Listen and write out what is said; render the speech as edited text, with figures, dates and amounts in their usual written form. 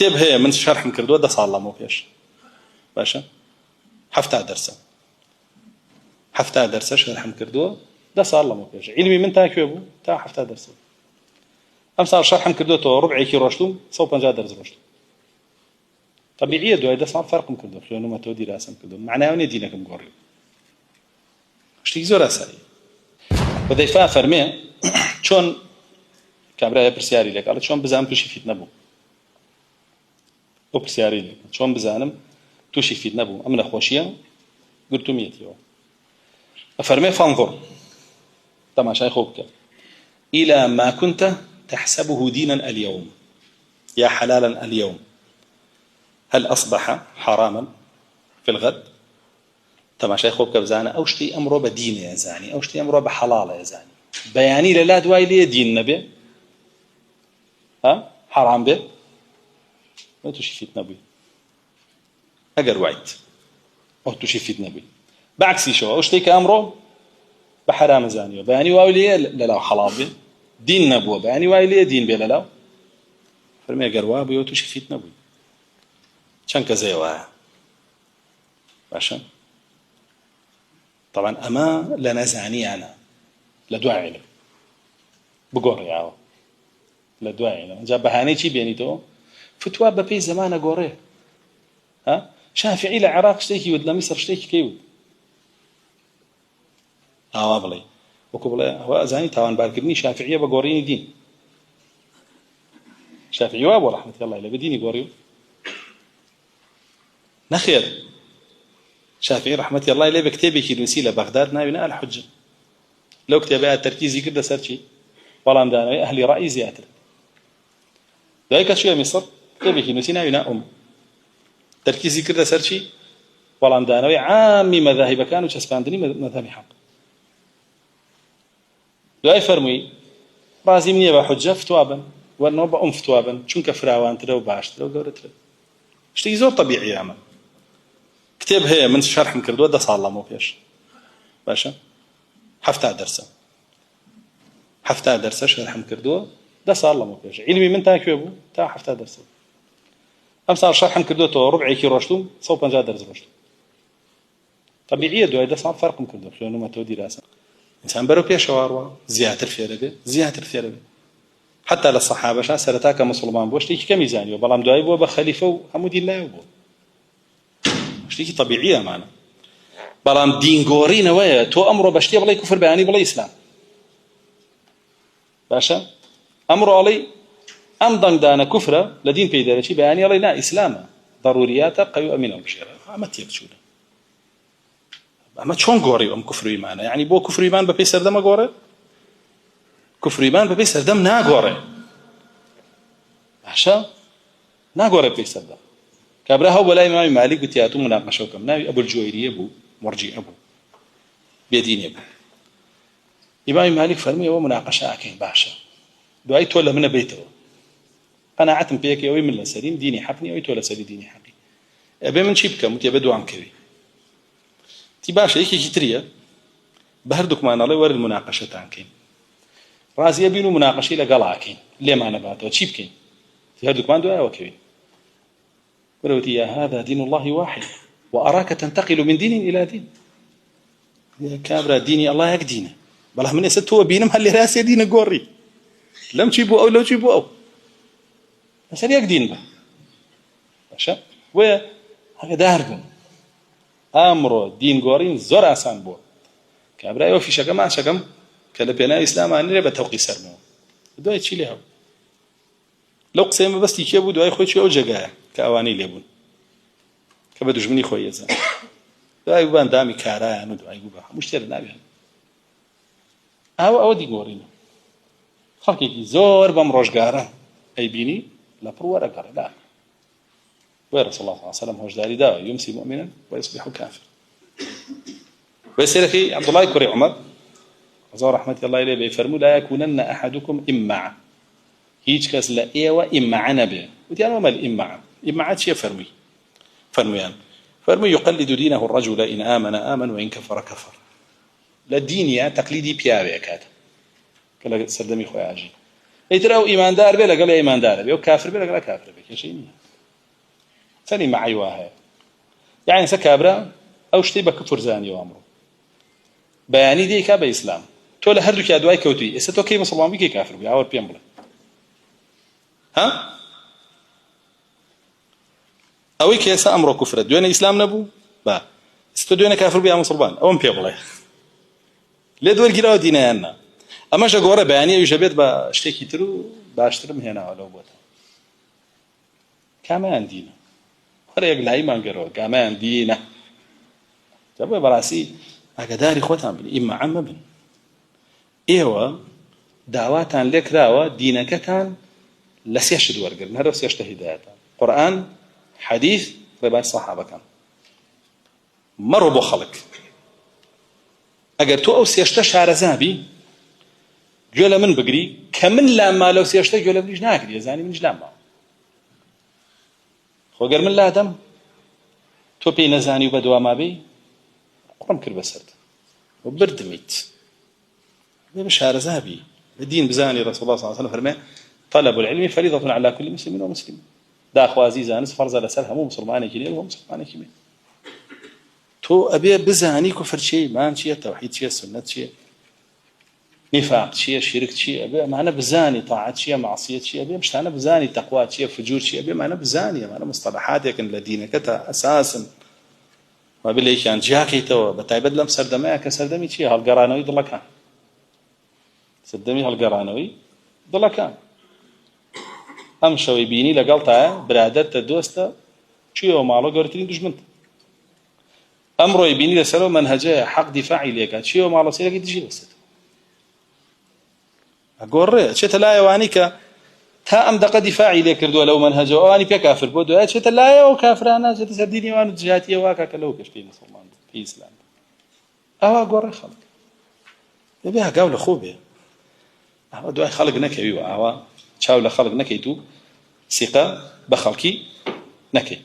كتاب هي من شرح مكردو ده صار الله مو فيش باشا حفتها درسه شرح مكردو ده صار الله مو فيش علمي من تاكي ابو تا حفتها درسه امثال شرح مكردو تو ربع كيلو رشتم صوب جا درس رشتم طبيعيه دو ده صار فرق مكردو لانه ما تودي راسم مكردو معناه ان دينك مقري اشتي زور اسالي وظيفه فرمي شلون كابرا برسياري لك قالت شلون بزعم توشي فيت نبو وبرسياري لك شلون بزعم توشي فيت نبو امنا خوشيه قلت ميتي فرمي فانظر طبعا شيخوك الى ما كنت تحسبه دينا اليوم يا حلالا اليوم هل اصبح حراما في الغد طبعا شيخوك بزانا او شتي امره بدين يا زاني او شتي امره بحلال يا زاني بياني لا دواي لي دين نبي ها حرام به ما توشي فيت نبي اگر وعيت او توشي فيت نبي بعكسي شو او شتي كامره بحرام زاني بياني واولي لا حلال به دين نبوه بياني واولي دين به لا فرمي اگر وابي او توشي فيت نبي چنك زيوا باشا طبعا اما لنزعني انا لدواعي له بقور ياو لدواعي له جاب بهاني شي بينيتو فتوى ببي زمان قوري ها شافعي لعراق شتيكي ود لمصر شتيكي كيود بلي وكبلا هو زاني تاوان باركني شافعيه بقوريني دين شافعي وابو رحمه الله عليه بديني قوريو نخير شافعي رحمه الله عليه بكتابي كي نسيله بغداد ناوي الحجه لو كتابها تركيزي كده سرشي والله مدانوي اهلي راي زياده ذلك شو مصر كتابي كي نسينا ينا تركيزي كده سرشي والله مدانوي عامي مذاهب كانوا تسباندني مذهب حق لا فرمي رازي مني بحجه فتوابا ونوبا فتوابا شنك فراوان تلو باش تلو قولت له اشتي زور طبيعي عمل كتاب هي من شرح مكردو ده صار الله مو فيش باشا حفتها درسه شرح مكردو ده صار الله مو فيش علمي من تاكي ابو تا حفتها درسه امثال شرح مكردو تو ربع كيلو رشتم صوب جا درس رشتم طبيعيه دو ده صار فرق مكردو لانه ما تودي راسه انسان برو بيش واروا زياتر فيربه حتى للصحابه شا سرتاك مسلمان بوش تيجي كميزاني وبلام دايب وبخليفه حمود الله وبو شتيكي طبيعيه معنا بلام دين غورينا ويا تو امره بشتي بلا كفر بياني بلا اسلام باشا امره علي ام دانا كفره لدين بيدرشي بياني علي لا اسلام ضروريات قيو امين وبشيره ما تيكشوده اما شلون غوري ام كفر ايمان يعني بو كفر ايمان ببيسر دم غوري كفر ايمان ببيسر دم نا غوري باشا نا غوري بيسر دم كابرها ولا امام مالك بتياتو مناقشه كم ناوي ابو الجويري ابو مرجي ابو بيدين ابو امام مالك فرمي ومناقشه اكين باشا دعيت ولا من بيته قناعه بيك يوي من سليم ديني حقني ويت ولا سليم ديني حقي ابي من شيبك متبدو عن كذي تي باشا هيك كتريه بهردك ما الله ور المناقشه تانكين رازي بينو مناقشه لقلاكين ليه ما نباته شيبكين تهردك ما دعاء وكوي ولوتي يا هذا دين الله واحد وأراك تنتقل من دين إلى دين يا كابرا ديني الله يقدينا بله من يسد هو بينم هل راسي دين قوري لم تجيبوا أو لو تجيبوا أو بس هل يقدين به باشا وهذا داركم أمره دين قورين زور أسان بو كابرا يو في شكم شكم كلا بينا إسلام أن ربى توقي سرمو دو يتشي لها لو قسم بس تيجي دو أي خوي شو جاء كأواني ليبون كبدوش مني خوي زين دعاء يبان دامي كارا أنا دعاء يبان مشتري نبيه أو دي قورينا خلقي زور بمروج قارا أي بيني لا برورة قارا لا ورسول الله صلى الله عليه وسلم هوش داري دا يمسي مؤمنا ويصبح كافر ويسيرك عبد الله كري عمر وزار رحمة الله إليه بيفرموا لا يكونن أحدكم إمعا هيج كاس لا إيوة إمعا نبي وتيان وما الإمعا إمعا شيء فرميان يقلد دينه الرجل إن آمن وإن كفر كفر لا دينيا تقليدي بيابي كات كلا سردمي خويا عجي اي تراو إيمان دار بلا قال إيمان دار بي وكافر بلا قال كافر بي شيء تاني معي واهي يعني سكابرا أو شتي بكفر زاني وامره بياني دي كابا إسلام تولى هردو كادواي كوتي إستو كي مسلمان بيكي كافر بيعور بيمبلا ها أوي كيسا أمره كفر دوين إسلام نبو با استو دوين كافر بيا مسلمان أو بيمبلا ليه دور جراو دينيانا أما جاكورا بياني يجبت باشتي كترو باشترم هنا ولا بوتا كمان دينا وريق لاي ما نقرأ كمان دينا جابوا براسي أقداري خوتان بني إما عم بن إيوا دعواتان لك راوا دينكتان لسيشد ورقر هذا سيشت هدايتان قرآن حديث رباط صحابة كان مروا بو خلق أقر تو أو سيشت شارزابي جولا من بقري كمن لما لو سيشت جولا منيش ناكري يزاني منيش لما خوغر من لادم تو بي نزاني وبدوا ما بي قرم كر بسرد وبردميت بشار زابي الدين بزاني رسول الله صلى الله عليه وسلم فرمى طلب العلم فريضة على كل مسلم ومسلم دا أخوازي زانس فرز لسلها مو مسلماني كليل ومو مسلماني كمين تو أبي بزاني كفر شيء ما شيء التوحيد شيء السنة شيء نفاق شيء شرك شيء أبي معنا بزاني طاعة شيء معصية شيء أبي مش أنا بزاني تقوى شيء فجور شيء أبي معنا بزاني معنا مصطلحات لكن لدينا كتا أساسا ما بالله كان جاكي تو بتعبد لهم سردمي كسردمي شيء هالقرانوي ضل كان سردمي هالقرانوي ضل كان أمشوا يبيني لقلتها برادت دوسته شيء وماله قرتين دجمنت أمره يبيني لسلو منهجه حق دفاعي ليك شيء وماله سيلك تجي بس أقول شيء لا يوانيك تا أم دق دفاعي ليك ردوا لو منهجه أني بكافر بدو شيء لا يو كافر أنا جت سرديني وأنا جهاتي واقع كلو كشتي مسلمان في إسلام أقول خلق يبيها قول خوبه دعاء خلق نكي أو شاول خلق نكيتو ثقة بخلقي نكي